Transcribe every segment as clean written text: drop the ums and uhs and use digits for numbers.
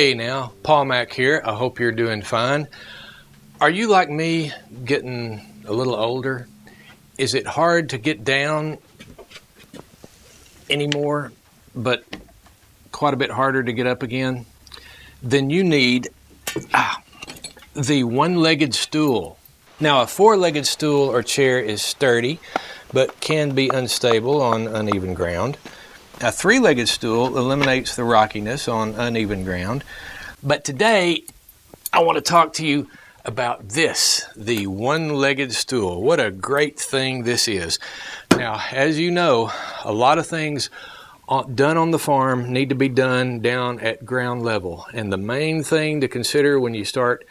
Hey now, Paul Mack here. I hope you're doing fine. Are you like me, getting a little older? Is it hard to get down anymore, but quite a bit harder to get up again? Then you need the one-legged stool. Now, a four-legged stool or chair is sturdy, but can be unstable on uneven ground. A three-legged stool eliminates the rockiness on uneven ground. But today, I want to talk to you about this, the one-legged stool. What a great thing this is. Now, as you know, a lot of things done on the farm need to be done down at ground level. And the main thing to consider when you start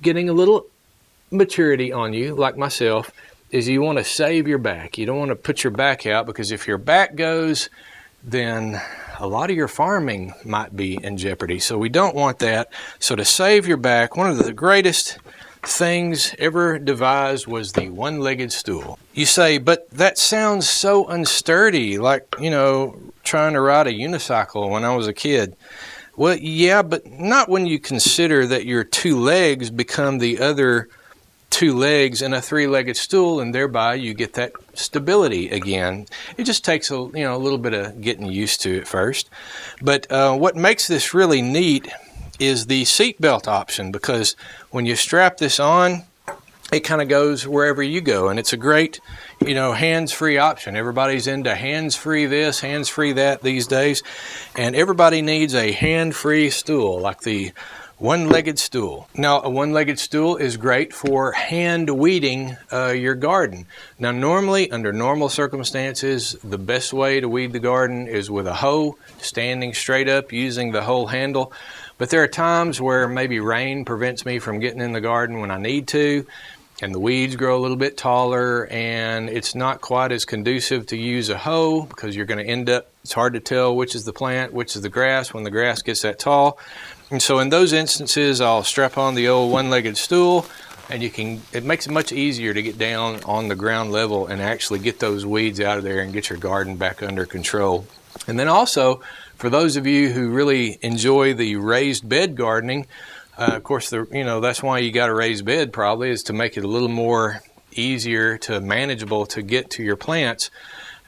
getting a little maturity on you, like myself, is you want to save your back. You don't want to put your back out, because if your back goes, then a lot of your farming might be in jeopardy. So we don't want that. So to save your back, one of the greatest things ever devised was the one-legged stool. You say, but that sounds so unsturdy, like, trying to ride a unicycle when I was a kid. Well, yeah, but not when you consider that your two legs become the other two legs in a three-legged stool, and thereby you get that stability again. It just takes a little bit of getting used to it first. But what makes this really neat is the seat belt option, because when you strap this on, it kind of goes wherever you go, and it's a great, hands-free option. Everybody's into hands-free this, hands-free that these days, and everybody needs a hand-free stool like the one-legged stool. Now, a one-legged stool is great for hand weeding your garden. Now, normally, under normal circumstances, the best way to weed the garden is with a hoe, standing straight up, using the hoe handle. But there are times where maybe rain prevents me from getting in the garden when I need to, and the weeds grow a little bit taller, and it's not quite as conducive to use a hoe, because you're going to end up, it's hard to tell which is the plant, which is the grass when the grass gets that tall. And so in those instances, I'll strap on the old one-legged stool, and it makes it much easier to get down on the ground level and actually get those weeds out of there and get your garden back under control. And then also, for those of you who really enjoy the raised bed gardening, of course, that's why you got a raised bed probably, is to make it a little more easier to manageable to get to your plants.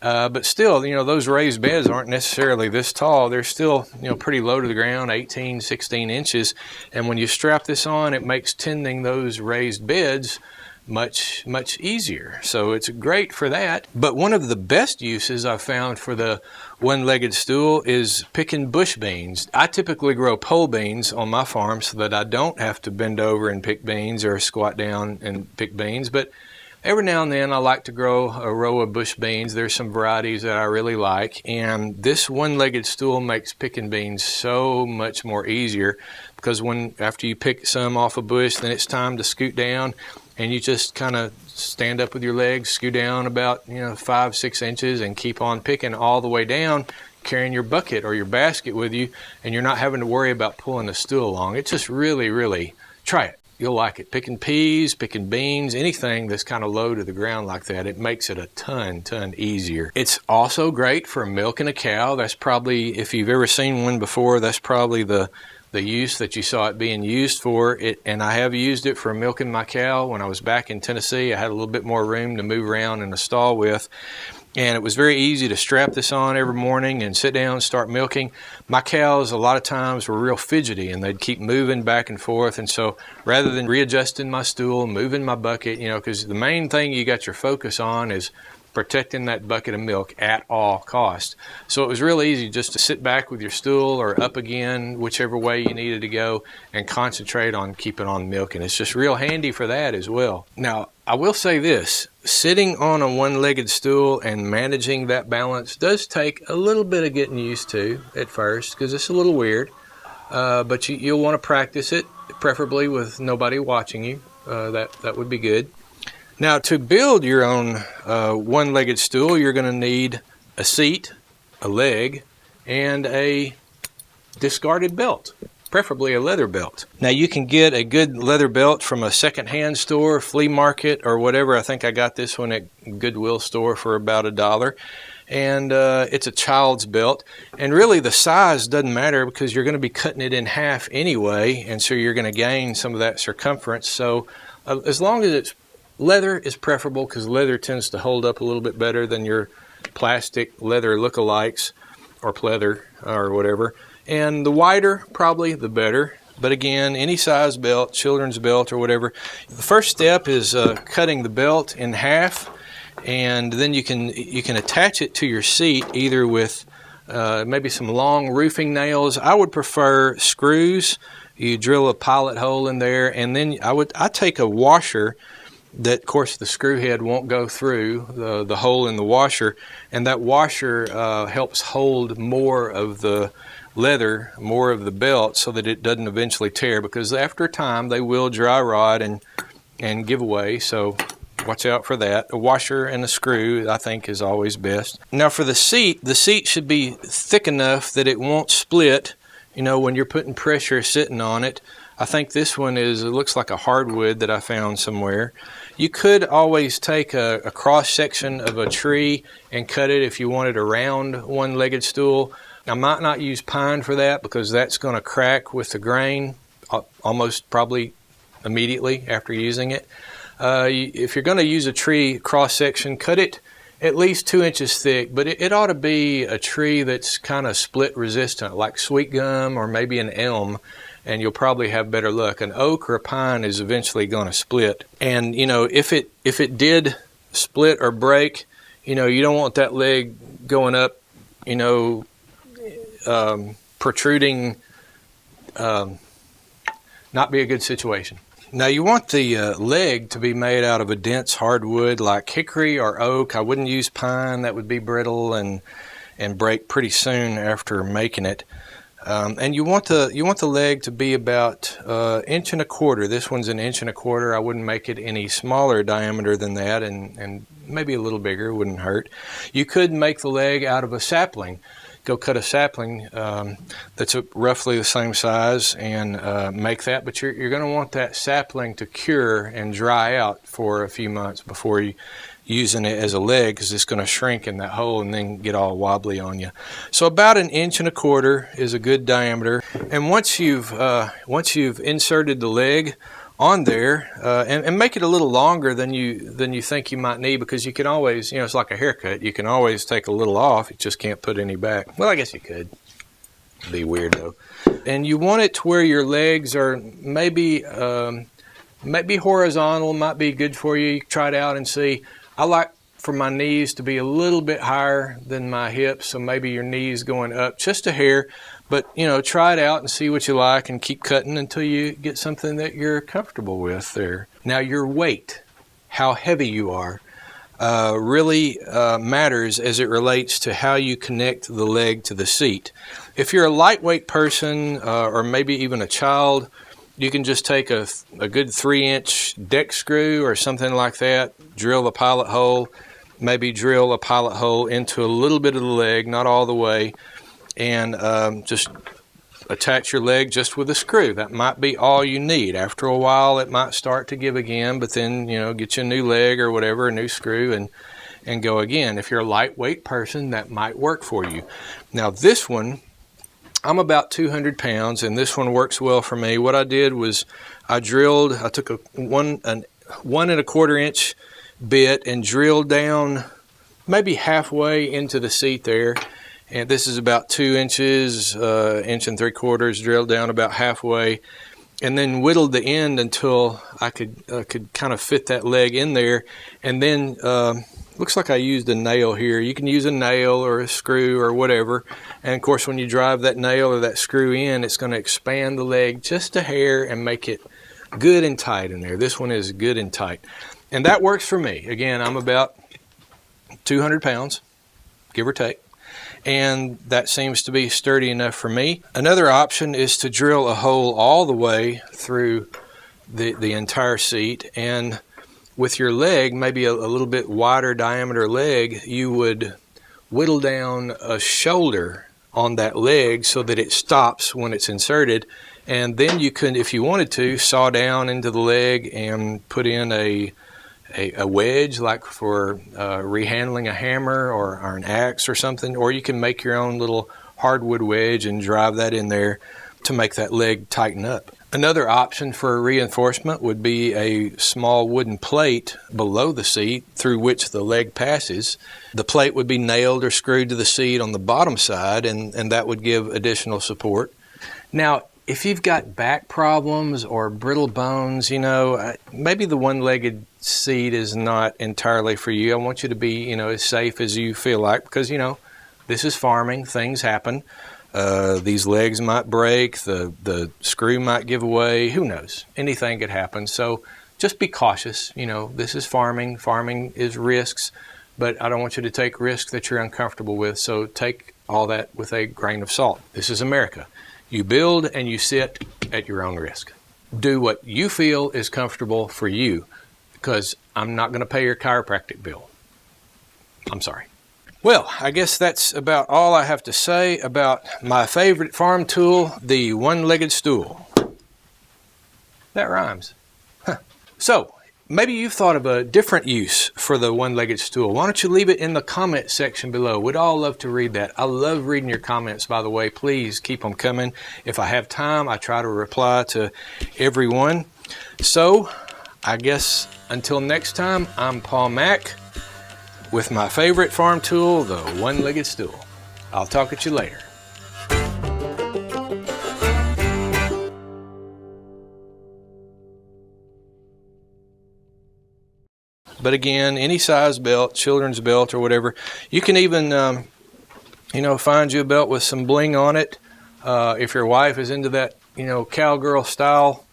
But still, those raised beds aren't necessarily this tall. They're still, pretty low to the ground, 18, 16 inches. And when you strap this on, it makes tending those raised beds much, much easier. So it's great for that. But one of the best uses I've found for the one-legged stool is picking bush beans. I typically grow pole beans on my farm so that I don't have to bend over and pick beans or squat down and pick beans. But every now and then I like to grow a row of bush beans. There's some varieties that I really like, and this one-legged stool makes picking beans so much more easier, because after you pick some off a bush, then it's time to scoot down, and you just kind of stand up with your legs, scoot down about 5-6 inches, and keep on picking all the way down, carrying your bucket or your basket with you, and you're not having to worry about pulling the stool along. It's just really, really, try it. You'll like it. Picking peas, picking beans, anything that's kind of low to the ground like that, it makes it a ton easier. It's also great for milking a cow. That's probably, if you've ever seen one before, that's probably the use that you saw it being used for. And I have used it for milking my cow. When I was back in Tennessee, I had a little bit more room to move around in the stall with. And it was very easy to strap this on every morning and sit down and start milking. My cows, a lot of times, were real fidgety, and they'd keep moving back and forth. And so rather than readjusting my stool, moving my bucket, because the main thing you got your focus on is protecting that bucket of milk at all costs. So it was real easy just to sit back with your stool or up again, whichever way you needed to go, and concentrate on keeping on milking. It's just real handy for that as well. Now, I will say this, sitting on a one-legged stool and managing that balance does take a little bit of getting used to at first, because it's a little weird, but you'll want to practice it, preferably with nobody watching you. That would be good. Now, to build your own one-legged stool, you're going to need a seat, a leg, and a discarded belt, preferably a leather belt. Now, you can get a good leather belt from a secondhand store, flea market, or whatever. I think I got this one at Goodwill store for about $1. and it's a child's belt. And really the size doesn't matter because you're going to be cutting it in half anyway, and so you're going to gain some of that circumference. So as long as it's leather is preferable, because leather tends to hold up a little bit better than your plastic leather lookalikes or pleather or whatever. And the wider, probably the better. But again, any size belt, children's belt or whatever. The first step is cutting the belt in half, and then you can attach it to your seat either with maybe some long roofing nails. I would prefer screws. You drill a pilot hole in there, and then I take a washer that, of course, the screw head won't go through the hole in the washer, and that washer helps hold more of the leather, more of the belt, so that it doesn't eventually tear, because after a time they will dry rot and give away. So watch out for that. A washer and a screw, I think, is always best. Now for the seat should be thick enough that it won't split, when you're putting pressure sitting on it. I think this one it looks like a hardwood that I found somewhere. You could always take a cross section of a tree and cut it if you wanted a round one-legged stool. I might not use pine for that because that's going to crack with the grain almost probably immediately after using it. If you're going to use a tree cross section, cut it at least 2 inches thick, but it ought to be a tree that's kind of split resistant, like sweet gum or maybe an elm, and you'll probably have better luck. An oak or a pine is eventually going to split. And if it did split or break, you don't want that leg going up, protruding, not be a good situation. Now you want the leg to be made out of a dense hardwood like hickory or oak. I wouldn't use pine; that would be brittle and break pretty soon after making it. And you want the leg to be about 1.25 inches. This one's 1.25 inches. I wouldn't make it any smaller diameter than that, and maybe a little bigger wouldn't hurt. You could make the leg out of a sapling. Go cut a sapling that's roughly the same size and make that, but you're going to want that sapling to cure and dry out for a few months before you using it as a leg, because it's going to shrink in that hole and then get all wobbly on you. So about 1.25 inches is a good diameter. And once you've inserted the leg on there, and make it a little longer than you think you might need, because you can always, it's like a haircut. You can always take a little off. You just can't put any back. Well, I guess you could. It'd be weird though. And you want it to where your legs are maybe horizontal. Might be good for you. You can try it out and see. I like for my knees to be a little bit higher than my hips, so maybe your knees going up just a hair. But, try it out and see what you like and keep cutting until you get something that you're comfortable with there. Now, your weight, how heavy you are, really matters as it relates to how you connect the leg to the seat. If you're a lightweight person or maybe even a child, you can just take a good 3-inch deck screw or something like that, drill the pilot hole, maybe drill a pilot hole into a little bit of the leg, not all the way, and just attach your leg just with a screw. That might be all you need. After a while, it might start to give again, but then, get you a new leg or whatever, a new screw, and go again. If you're a lightweight person, that might work for you. Now, this one, I'm about 200 pounds, and this one works well for me. What I did was I took a 1.25 inch bit and drilled down maybe halfway into the seat there. And this is about 2 inches, 1.75 inches, drilled down about halfway, and then whittled the end until I could kind of fit that leg in there. And then looks like I used a nail here. You can use a nail or a screw or whatever. And of course, when you drive that nail or that screw in, it's going to expand the leg just a hair and make it good and tight in there. This one is good and tight. And that works for me. Again, I'm about 200 pounds, give or take. And that seems to be sturdy enough for me. Another option is to drill a hole all the way through the entire seat, and with your leg, maybe a little bit wider diameter leg, you would whittle down a shoulder on that leg so that it stops when it's inserted, and then you can, if you wanted to, saw down into the leg and put in a a wedge, like for rehandling a hammer or an axe or something, or you can make your own little hardwood wedge and drive that in there to make that leg tighten up. Another option for reinforcement would be a small wooden plate below the seat through which the leg passes. The plate would be nailed or screwed to the seat on the bottom side, and that would give additional support. Now, if you've got back problems or brittle bones, maybe the one-legged seat is not entirely for you. I want you to be, as safe as you feel like, because, this is farming. Things happen. These legs might break, the screw might give away, who knows? Anything could happen. So just be cautious. This is farming. Farming is risks, but I don't want you to take risks that you're uncomfortable with. So take all that with a grain of salt. This is America. You build and you sit at your own risk. Do what you feel is comfortable for you, because I'm not going to pay your chiropractic bill. I'm sorry. Well, I guess that's about all I have to say about my favorite farm tool, the one-legged stool. That rhymes. So, maybe you've thought of a different use for the one-legged stool. Why don't you leave it in the comment section below? We'd all love to read that. I love reading your comments, by the way. Please keep them coming. If I have time, I try to reply to everyone. So, I guess until next time, I'm Paul Mack with my favorite farm tool, the one-legged stool. I'll talk at you later. But again, any size belt, children's belt or whatever, you can even, find you a belt with some bling on it. If your wife is into that, cowgirl style,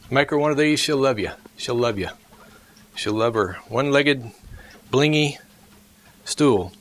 make her one of these. She'll love you. She'll love you. She'll love her one-legged, blingy stool.